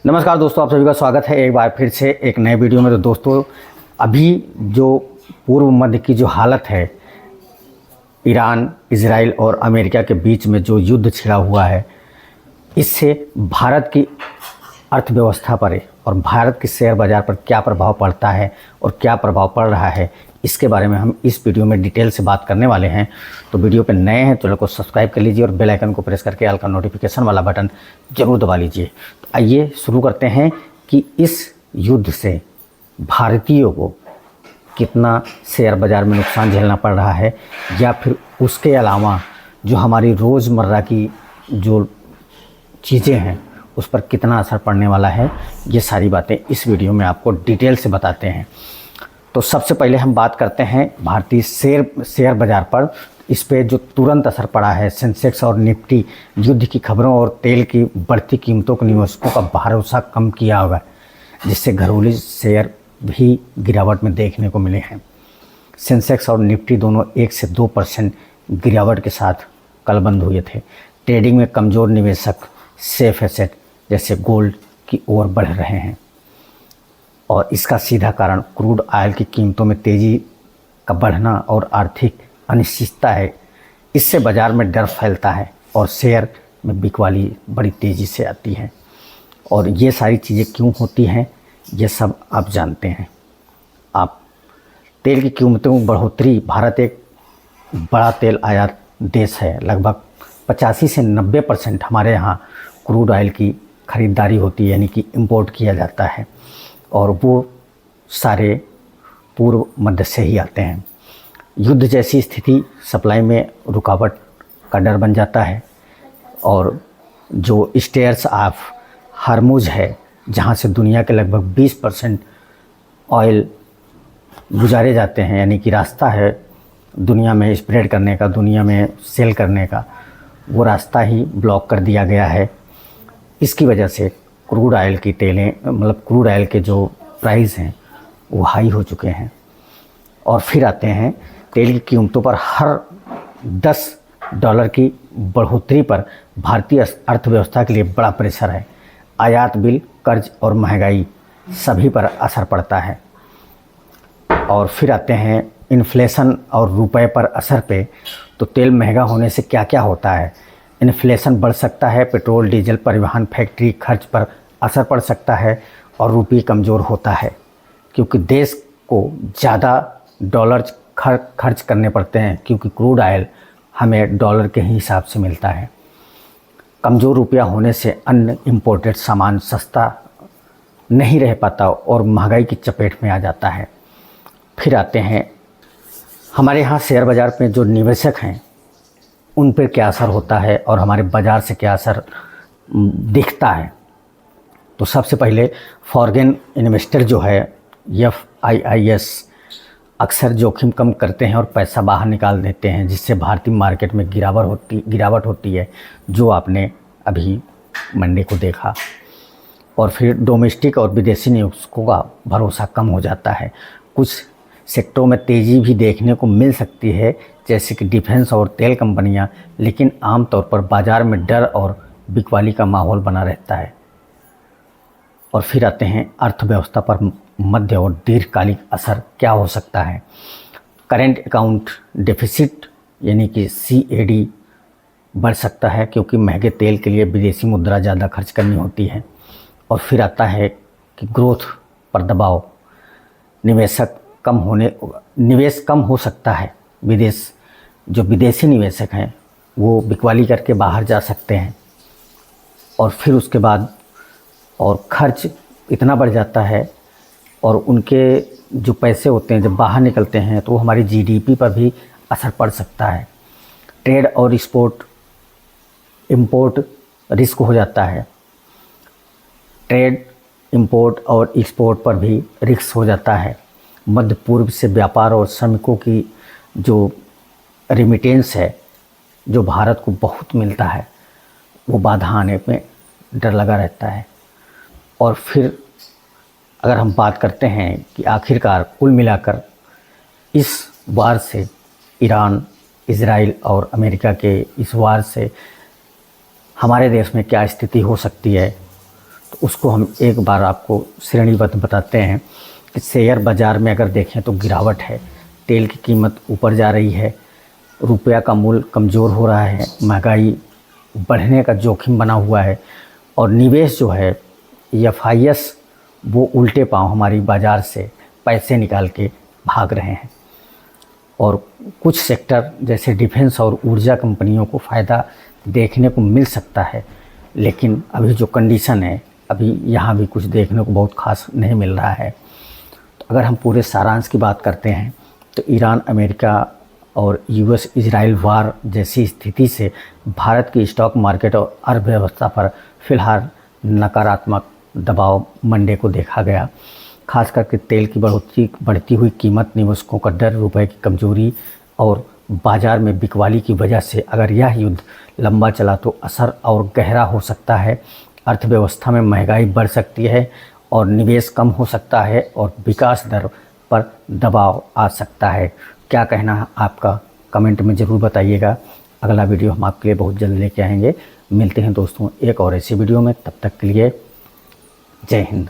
नमस्कार दोस्तों, आप सभी का स्वागत है एक बार फिर से एक नए वीडियो में। तो दोस्तों, अभी जो पूर्व मध्य की जो हालत है, ईरान, इजराइल और अमेरिका के बीच में जो युद्ध छिड़ा हुआ है, इससे भारत की अर्थव्यवस्था पर और भारत के शेयर बाज़ार पर क्या प्रभाव पड़ता है और क्या प्रभाव पड़ रहा है, इसके बारे में हम इस वीडियो में डिटेल से बात करने वाले हैं। तो वीडियो पे नए हैं तो चैनल को सब्सक्राइब कर लीजिए और बेल आइकन को प्रेस करके ऑल का नोटिफिकेशन वाला बटन ज़रूर दबा लीजिए। तो आइए शुरू करते हैं कि इस युद्ध से भारतीयों को कितना शेयर बाज़ार में नुकसान झेलना पड़ रहा है, या फिर उसके अलावा जो हमारी रोज़मर्रा की जो चीज़ें हैं उस पर कितना असर पड़ने वाला है। ये सारी बातें इस वीडियो में आपको डिटेल से बताते हैं। तो सबसे पहले हम बात करते हैं भारतीय शेयर बाज़ार पर। इस पे जो तुरंत असर पड़ा है, सेंसेक्स और निफ्टी युद्ध की खबरों और तेल की बढ़ती कीमतों को निवेशकों का भरोसा कम किया होगा, जिससे घरेलू शेयर भी गिरावट में देखने को मिले हैं। सेंसेक्स और निफ्टी दोनों 1 से 2% गिरावट के साथ कल बंद हुए थे। ट्रेडिंग में कमज़ोर निवेशक सेफ एसेट जैसे गोल्ड की ओर बढ़ रहे हैं, और इसका सीधा कारण क्रूड ऑयल की कीमतों में तेज़ी का बढ़ना और आर्थिक अनिश्चितता है। इससे बाज़ार में डर फैलता है और शेयर में बिकवाली बड़ी तेज़ी से आती है। और ये सारी चीज़ें क्यों होती हैं, ये सब आप जानते हैं। आप तेल की कीमतों में बढ़ोतरी, भारत एक बड़ा तेल आयात देश है। लगभग 85 से 90% हमारे यहाँ क्रूड ऑयल की ख़रीदारी होती है, यानी कि इंपोर्ट किया जाता है, और वो सारे पूर्व मध्य से ही आते हैं। युद्ध जैसी स्थिति सप्लाई में रुकावट का डर बन जाता है, और जो स्ट्रेट्स ऑफ हॉर्मुज़ है, जहाँ से दुनिया के लगभग 20% ऑयल गुजारे जाते हैं, यानी कि रास्ता है दुनिया में स्प्रेड करने का, दुनिया में सेल करने का, वो रास्ता ही ब्लॉक कर दिया गया है। इसकी वजह से क्रूड ऑयल की क्रूड ऑयल के जो प्राइस हैं वो हाई हो चुके हैं। और फिर आते हैं तेल की कीमतों पर। हर $10 की बढ़ोतरी पर भारतीय अर्थव्यवस्था के लिए बड़ा प्रेशर है। आयात बिल, कर्ज और महंगाई सभी पर असर पड़ता है। और फिर आते हैं इन्फ्लेशन और रुपए पर असर पे। तो तेल महंगा होने से क्या क्या होता है? इन्फ्लेशन बढ़ सकता है, पेट्रोल, डीजल, परिवहन, फैक्ट्री खर्च पर असर पड़ सकता है, और रुपये कमज़ोर होता है क्योंकि देश को ज़्यादा डॉलर खर्च करने पड़ते हैं, क्योंकि क्रूड ऑयल हमें डॉलर के ही हिसाब से मिलता है। कमज़ोर रुपया होने से अन्य इम्पोर्टेड सामान सस्ता नहीं रह पाता और महंगाई की चपेट में आ जाता है। फिर आते हैं हमारे यहाँ शेयर बाज़ार में जो निवेशक हैं उन पर क्या असर होता है और हमारे बाज़ार से क्या असर दिखता है। तो सबसे पहले फॉरेन इन्वेस्टर जो है FIIs अक्सर जोखिम कम करते हैं और पैसा बाहर निकाल देते हैं, जिससे भारतीय मार्केट में गिरावट होती है, जो आपने अभी मंडे को देखा। और फिर डोमेस्टिक और विदेशी निवेशकों का भरोसा कम हो जाता है। कुछ सेक्टरों में तेज़ी भी देखने को मिल सकती है, जैसे कि डिफेंस और तेल कंपनियां, लेकिन आमतौर पर बाज़ार में डर और बिकवाली का माहौल बना रहता है। और फिर आते हैं अर्थव्यवस्था पर मध्य और दीर्घकालिक असर क्या हो सकता है। करेंट अकाउंट डेफिसिट यानी कि CAD बढ़ सकता है, क्योंकि महंगे तेल के लिए विदेशी मुद्रा ज़्यादा खर्च करनी होती है। और फिर आता है कि ग्रोथ पर दबाव, निवेश कम हो सकता है। जो विदेशी निवेशक हैं वो बिकवाली करके बाहर जा सकते हैं। और फिर उसके बाद और खर्च इतना बढ़ जाता है, और उनके जो पैसे होते हैं जब बाहर निकलते हैं तो वो हमारी GDP पर भी असर पड़ सकता है। ट्रेड और इंपोर्ट रिस्क हो जाता है। ट्रेड, इंपोर्ट और एक्सपोर्ट पर भी रिस्क हो जाता है। मध्य पूर्व से व्यापार और श्रमिकों की जो रेमिटेंस है, जो भारत को बहुत मिलता है, वो बाधा आने में डर लगा रहता है। और फिर अगर हम बात करते हैं कि आखिरकार कुल मिलाकर इस वार से, ईरान, इजराइल और अमेरिका के इस वार से हमारे देश में क्या स्थिति हो सकती है, तो उसको हम एक बार आपको श्रेणीबद्ध बताते हैं कि शेयर बाज़ार में अगर देखें तो गिरावट है, तेल की कीमत ऊपर जा रही है, रुपया का मूल्य कमज़ोर हो रहा है, महंगाई बढ़ने का जोखिम बना हुआ है और निवेश जो है FIS वो उल्टे पाँव हमारी बाज़ार से पैसे निकाल के भाग रहे हैं। और कुछ सेक्टर जैसे डिफेंस और ऊर्जा कंपनियों को फ़ायदा देखने को मिल सकता है, लेकिन अभी जो कंडीशन है अभी यहाँ भी कुछ देखने को बहुत खास नहीं मिल रहा है। तो अगर हम पूरे सारांश की बात करते हैं तो ईरान अमेरिका और US इजराइल वार जैसी स्थिति से भारत की स्टॉक मार्केट और अर्थव्यवस्था पर फिलहाल नकारात्मक दबाव मंडे को देखा गया। खास करके तेल की बढ़ती हुई कीमत, निवेशकों का डर, रुपए की कमजोरी और बाज़ार में बिकवाली की वजह से अगर यह युद्ध लंबा चला तो असर और गहरा हो सकता है। अर्थव्यवस्था में महंगाई बढ़ सकती है और निवेश कम हो सकता है और विकास दर पर दबाव आ सकता है। क्या कहना है आपका, कमेंट में ज़रूर बताइएगा। अगला वीडियो हम आपके लिए बहुत जल्द लेके आएंगे। मिलते हैं दोस्तों एक और ऐसी वीडियो में, तब तक के लिए जय हिंद।